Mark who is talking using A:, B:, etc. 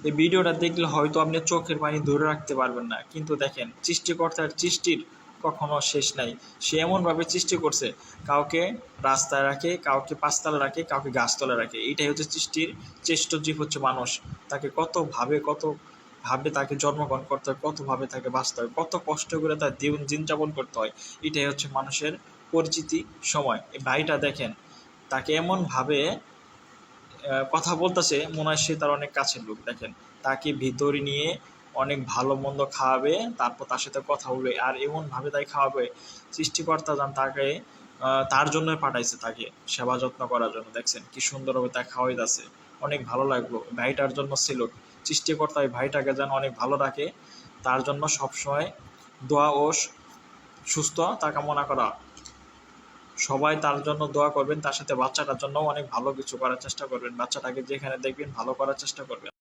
A: এই ভিডিওটা দেখলে হয়তো আপনি চোখের পানি ধরে রাখতে পারবেন না, কিন্তু দেখেন সৃষ্টিকর্তার সৃষ্টির কখনো শেষ নাই। সে এমনভাবে সৃষ্টি করছে, কাউকে রাস্তায় রাখে, কাউকে পাঁচতলা রাখে, কাউকে গাছতলা রাখে। এইটাই হচ্ছে সৃষ্টির শ্রেষ্ঠ জীব হচ্ছে মানুষ। তাকে কতভাবে তাকে জন্মগ্রহণ করতে হয়, কতভাবে তাকে বাঁচতে হয়, কত কষ্ট করে তার দিন যাপন করতে হয়। এটাই হচ্ছে মানুষের পরিচিতি সময়। এই ভাইটা দেখেন, তাকে এমনভাবে কথা বলতেছে, মনে হয় সে তার অনেক কাছের লোক। দেখেন, তাকে ভিতরে নিয়ে অনেক ভালো মন্দ খাওয়াবে, তারপর তার সাথে কথা বলবে, আর এমনভাবে তাই খাওয়াবে, সৃষ্টিকর্তা যান তাকে তার জন্য পাঠাইছে, তাকে সেবা যত্ন করার জন্য। দেখছেন কি সুন্দরভাবে তা খাওয়াইতেছে, অনেক ভালো লাগলো। ভাইটার জন্য ছিল সৃষ্টিকর্তা এই ভাইটাকে যেন অনেক ভালো রাখে, তার জন্য সবসময় দোয়া ও সুস্থ তা কামনা করা। সবাই তার জন্য দোয়া করবেন, তার সাথে বাচ্চাটার জন্য অনেক ভালো কিছু করার চেষ্টা করবেন। বাচ্চাটাকে যেখানে দেখবেন ভালো করার চেষ্টা করবেন।